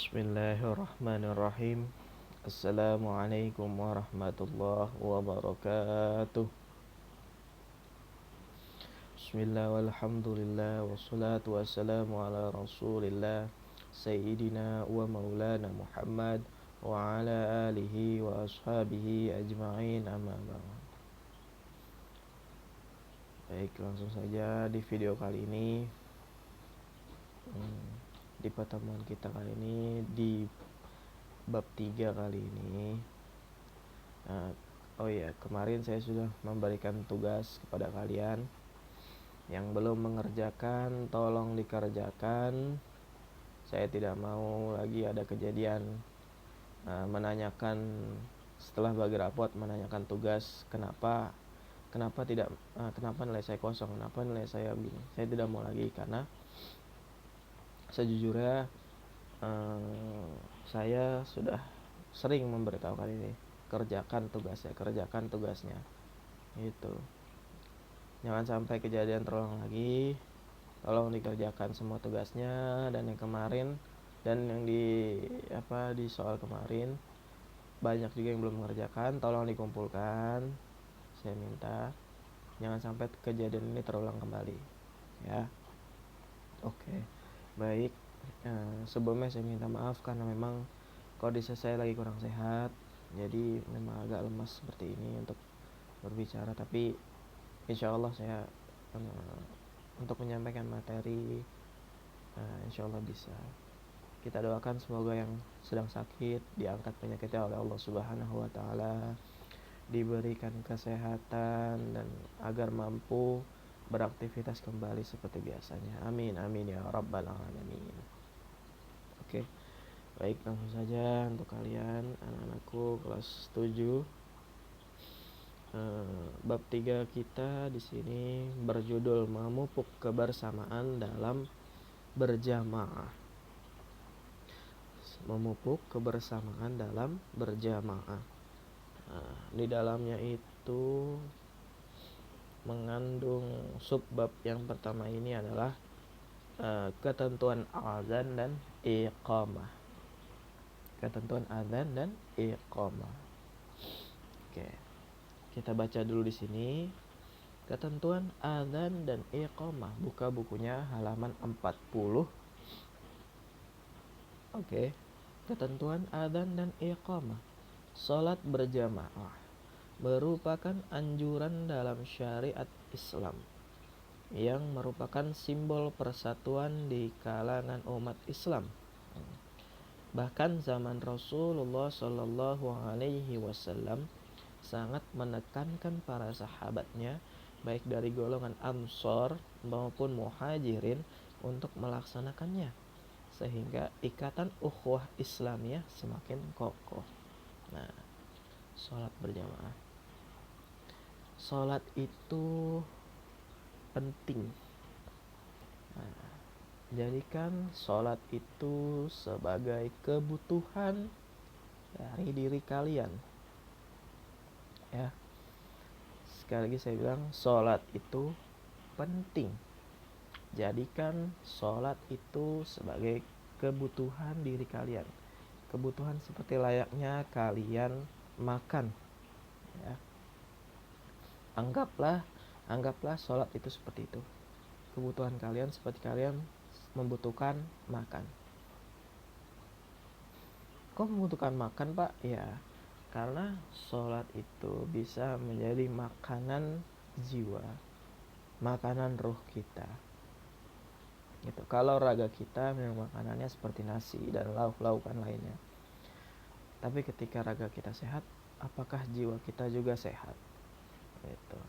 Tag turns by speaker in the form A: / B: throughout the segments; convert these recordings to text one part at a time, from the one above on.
A: Bismillahirrahmanirrahim. Assalamualaikum warahmatullahi wabarakatuh. Bismillah walhamdulillah wassalatu wassalamu ala rasulillah Sayyidina wa maulana Muhammad wa ala alihi wa ashabihi ajma'in, amma ba'd. Baik, langsung saja di video kali ini, di pertemuan kita kali ini di bab 3 kali ini. Kemarin saya sudah memberikan tugas kepada kalian. Yang belum mengerjakan, tolong dikerjakan. Saya tidak mau lagi ada kejadian menanyakan setelah bagi rapot, menanyakan tugas, kenapa nilai saya kosong, kenapa nilai saya begini. Saya tidak mau lagi, karena sejujurnya saya sudah sering memberitahu kali ini, kerjakan tugasnya itu. Jangan sampai kejadian terulang lagi. Tolong dikerjakan semua tugasnya. Dan yang kemarin dan yang di soal kemarin banyak juga yang belum mengerjakan, tolong dikumpulkan. Saya minta jangan sampai kejadian ini terulang kembali, ya. Oke. Baik, sebelumnya saya minta maaf karena memang kondisi saya lagi kurang sehat, jadi memang agak lemas seperti ini untuk berbicara. Tapi insya Allah saya untuk menyampaikan materi insya Allah bisa. Kita doakan semoga yang sedang sakit diangkat penyakitnya oleh Allah Subhanahu wa Ta'ala, diberikan kesehatan dan agar mampu beraktivitas kembali seperti biasanya. Amin amin ya rabbal alamin. Oke. Baik, langsung saja untuk kalian anak-anakku kelas 7. Bab 3 kita di sini berjudul memupuk kebersamaan dalam berjamaah. Memupuk kebersamaan dalam berjamaah. Di dalamnya itu mengandung subbab. Yang pertama ini adalah ketentuan azan dan iqamah. Ketentuan azan dan iqamah. Oke. Kita baca dulu di sini. Ketentuan adzan dan iqamah. Buka bukunya halaman 40. Oke. Ketentuan adzan dan iqamah. Salat berjamaah merupakan anjuran dalam syariat Islam yang merupakan simbol persatuan di kalangan umat Islam. Bahkan zaman Rasulullah Shallallahu Alaihi Wasallam sangat menekankan para sahabatnya, baik dari golongan Ansor maupun Muhajirin, untuk melaksanakannya, sehingga ikatan ukhuwah Islamiyah semakin kokoh. Nah, sholat berjamaah. Sholat itu penting. Nah, jadikan sholat itu sebagai kebutuhan dari diri kalian. Ya, sekali lagi saya bilang, sholat itu penting. Jadikan sholat itu sebagai kebutuhan diri kalian. Kebutuhan seperti layaknya kalian makan, ya. Anggaplah sholat itu seperti itu. Kebutuhan kalian seperti kalian membutuhkan makan. Kok membutuhkan makan, Pak? Ya, karena sholat itu bisa menjadi makanan jiwa, makanan ruh kita. Gitu. Kalau raga kita memang makanannya seperti nasi dan lauk-laukan lainnya. Tapi ketika raga kita sehat, apakah jiwa kita juga sehat? Gitu.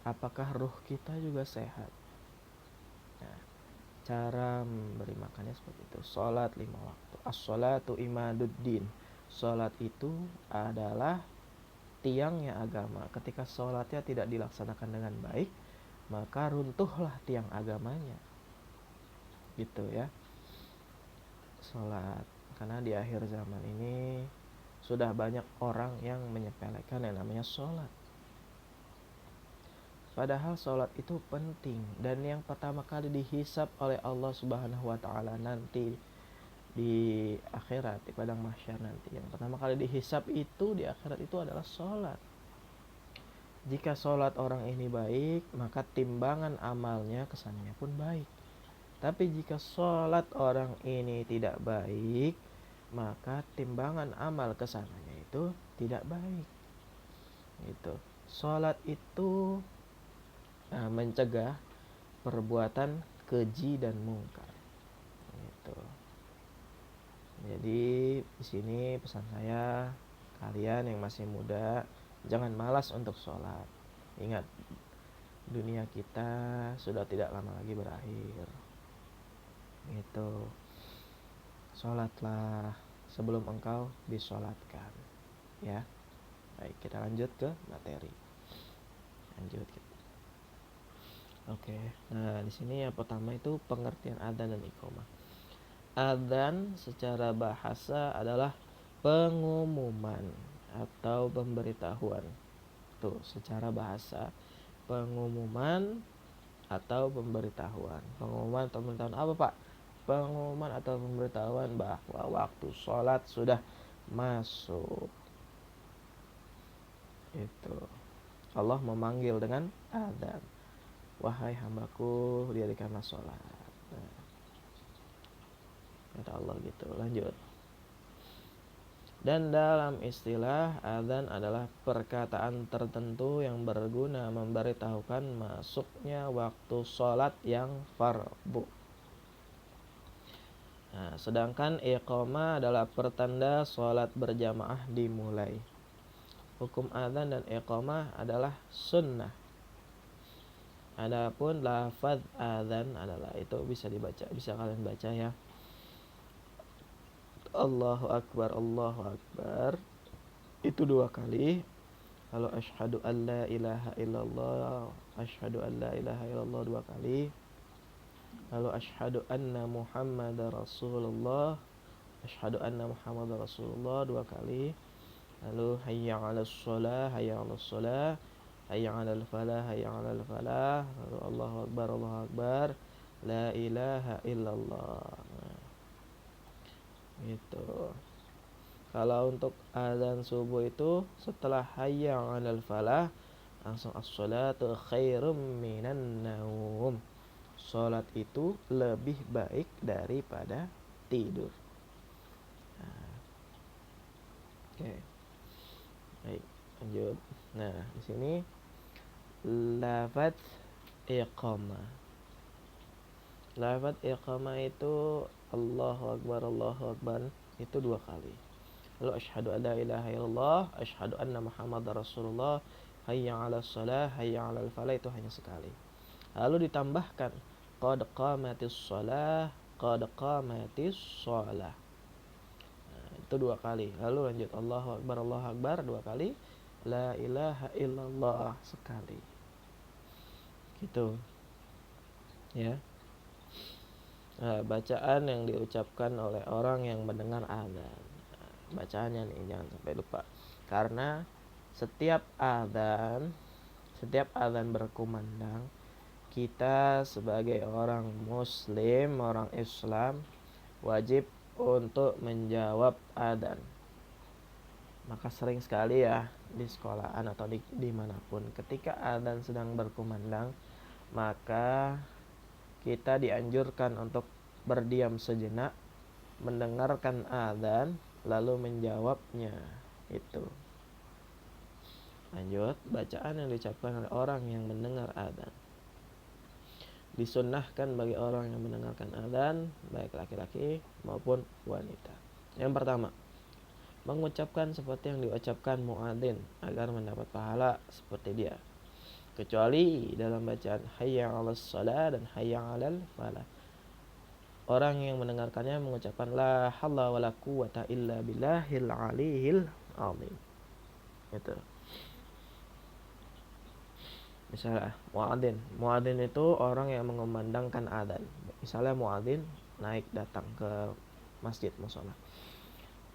A: Apakah ruh kita juga sehat? Nah, cara memberi makannya seperti itu. Sholat 5 waktu. As-sholatu imaduddin. Sholat itu adalah tiangnya agama. Ketika sholatnya tidak dilaksanakan dengan baik, maka runtuhlah tiang agamanya. Gitu ya. Sholat. Karena di akhir zaman ini sudah banyak orang yang menyepelekan yang namanya sholat. Padahal sholat itu penting. Dan yang pertama kali dihisab oleh Allah Subhanahu wa Ta'ala nanti di akhirat, di padang mahsyar nanti. Yang pertama kali dihisab itu di akhirat itu adalah sholat. Jika sholat orang ini baik, maka timbangan amalnya kesannya pun baik. Tapi jika sholat orang ini tidak baik, maka timbangan amal kesananya itu tidak baik. Itu sholat itu mencegah perbuatan keji dan mungkar. Gitu. Jadi di sini pesan saya, kalian yang masih muda jangan malas untuk sholat. Ingat, dunia kita sudah tidak lama lagi berakhir. Gitu. Sholatlah sebelum engkau disolatkan. Ya. Baik, kita lanjut ke materi. Lanjut. Oke. Nah, di sini yang pertama itu pengertian adzan dan iqamah. Adzan secara bahasa adalah pengumuman atau pemberitahuan. Tuh, secara bahasa pengumuman atau pemberitahuan. Pengumuman atau pemberitahuan apa, Pak? Pengumuman atau pemberitahuan bahwa waktu sholat sudah masuk. Itu. Allah memanggil dengan adzan. Wahai hambaku, dirikanlah sholat. Nah, kata Allah gitu. Lanjut. Dan dalam istilah, adzan adalah perkataan tertentu yang berguna memberitahukan masuknya waktu sholat yang fardu. Nah, sedangkan iqamah adalah pertanda sholat berjamaah dimulai. Hukum adzan dan iqamah adalah sunnah. Adapun lafaz adzan adalah, itu bisa dibaca, bisa kalian baca ya. Allahu Akbar, Allahu Akbar. Itu 2 kali. Kalau asyhadu an la ilaha illallah, asyhadu an la ilaha illallah 2 kali. Lalu asyhadu anna Muhammadar Rasulullah, asyhadu anna Muhammadar Rasulullah 2 kali. Lalu hayya 'alas shalah, hayya 'alas shalah, hayya 'alal falah, hayya 'alal falah. Lalu Allahu Akbar, Allahu Akbar, la ilaha illallah. Nah, gitu. Kalau untuk azan subuh itu setelah hayya 'alal falah langsung as-shalatu khairum minan naum. Salat itu lebih baik daripada tidur. Nah, oke. Baik, lanjut. Nah, di sini lafaz iqamah. Lafaz iqamah itu Allahu Akbar itu 2 kali. Lalu asyhadu an la ilaha illallah, asyhadu anna Muhammadar Rasulullah, hayya 'alas shalah, hayya 'alal falah itu hanya sekali. Lalu ditambahkan qad qamatis shalah, qad qamatis shalah. Nah, itu 2 kali. Lalu lanjut Allahu Akbar 2 kali, la ilaha illallah sekali. Gitu. Ya. Nah, bacaan yang diucapkan oleh orang yang mendengar adzan. Bacaannya nih jangan sampai lupa, karena setiap adzan berkumandang, kita sebagai orang muslim, orang Islam wajib untuk menjawab adzan. Maka sering sekali ya di sekolahan atau dimanapun, ketika adzan sedang berkumandang, maka kita dianjurkan untuk berdiam sejenak, mendengarkan adzan, lalu menjawabnya. Itu. Lanjut, bacaan yang diucapkan oleh orang yang mendengar adzan. Disunnahkan bagi orang yang mendengarkan adzan, baik laki-laki maupun wanita. Yang pertama, mengucapkan seperti yang diucapkan muadzin agar mendapat pahala seperti dia. Kecuali dalam bacaan hayya 'alas shalah dan hayya 'alal falah. Orang yang mendengarkannya mengucapkan la haula wala quwata illa billahil aliyil azim. Itu. Misalnya muadzin itu orang yang mengumandangkan adzan. Misalnya muadzin naik datang ke masjid mushola.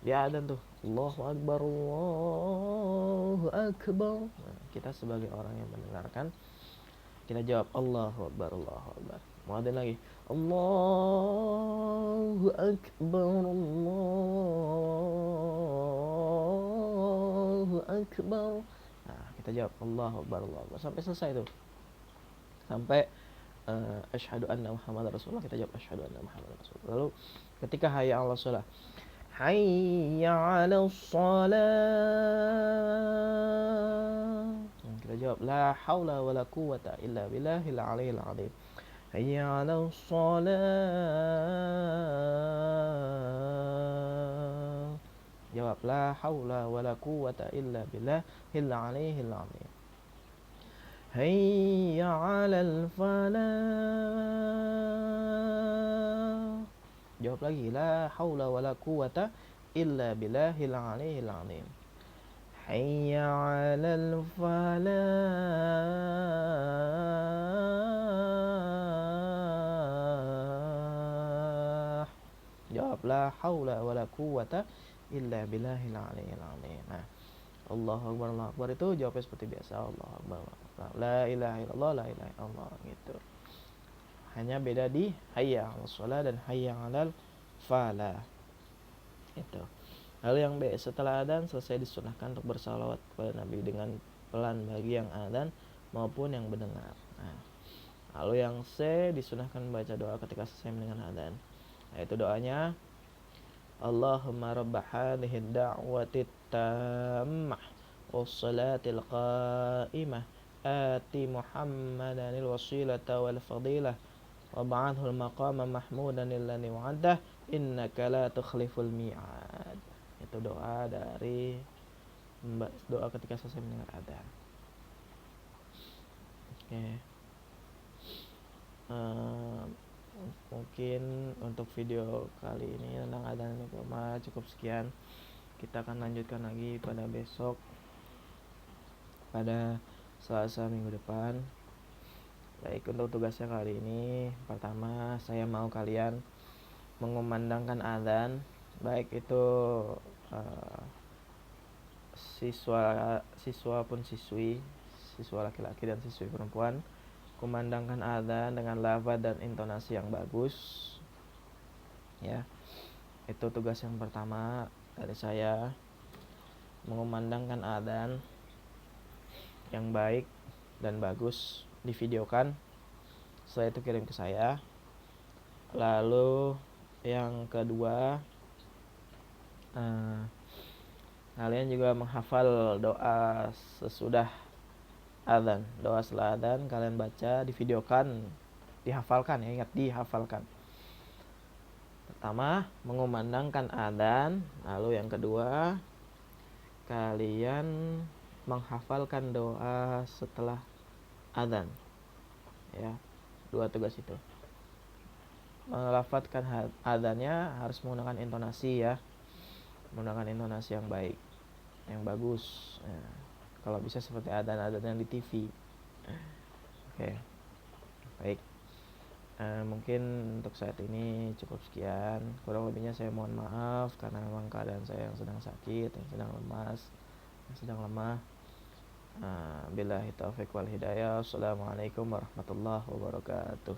A: Dia adzan tuh, Allahu Akbar, Allahu Akbar. Nah, kita sebagai orang yang mendengarkan, kita jawab Allahu Akbar, Allahu Akbar. muadzin lagi, Allahu Akbar, Allahu Akbar. Nah, kita jawab Allahu Akbar, Allahu Akbar sampai selesai tuh. Sampai asyhadu anna Muhammadar Rasulullah, kita jawab asyhadu anna Muhammadar Rasulullah. Lalu ketika hayya 'alas shalah, hayya 'alas shalah, kita jawab la haula wala quwwata illa billahil aliyil azim. Hayya 'alas shalah, jawab la haula wala quwwata illa billahil aliyil azim. Hayya 'alal falah, jawab lagi la haula wala quwwata illa billahil aliyil azim. Hayya 'alal falah, jawab la haula wala quwwata illa billahil aliyil azim. Nah, Allahu Akbar, Allahu Akbar itu jawabnya seperti biasa, Allahu Akbar, la ilaha illallah, la ilaha illallah gitu. Hanya beda di hayya 'alas shalah dan hayya 'alal falah. Itu. Lalu yang B, setelah adzan selesai disunahkan untuk bersalawat kepada Nabi dengan pelan bagi yang adzan maupun yang mendengar. Nah, lalu yang C, disunahkan membaca doa ketika selesai mendengar adzan. Nah, itu doanya Allahumma rabb hadhihi ad-da'wati tammah was-salatil qa'imah ati Muhammadanil wasilata wal fadilah wab'athul maqama mahmudan alladhi wa'adah innaka la tukhliful mi'ad. Itu doa dari doa ketika selesai mendengar adzan. Oke. Mungkin untuk video kali ini tentang adzan iqamah cukup sekian. Kita akan lanjutkan lagi pada besok, pada Selasa minggu depan. Baik, untuk tugasnya kali ini, pertama saya mau kalian mengumandangkan adzan, baik itu siswa pun siswi, siswa laki-laki dan siswi perempuan, kumandangkan adzan dengan lafaz dan intonasi yang bagus. Ya, itu tugas yang pertama dari saya, mengumandangkan adzan yang baik dan bagus, divideokan, setelah itu kirim ke saya. Lalu yang kedua, kalian juga menghafal doa sesudah adzan, doa setelah adzan kalian baca, divideokan, dihafalkan ya, ingat dihafalkan. Pertama, mengumandangkan adzan, lalu yang kedua, kalian menghafalkan doa setelah adzan. Ya, dua tugas itu. Melafadzkan adzannya harus menggunakan intonasi ya, menggunakan intonasi yang baik, yang bagus. Ya, kalau bisa seperti adzan-adzan yang di TV. Oke, baik. Mungkin untuk saat ini cukup sekian. Kurang lebihnya saya mohon maaf karena memang keadaan saya yang sedang sakit, yang sedang lemas, yang sedang lemah. Billahi taufiq wal hidayah. Assalamualaikum warahmatullahi wabarakatuh.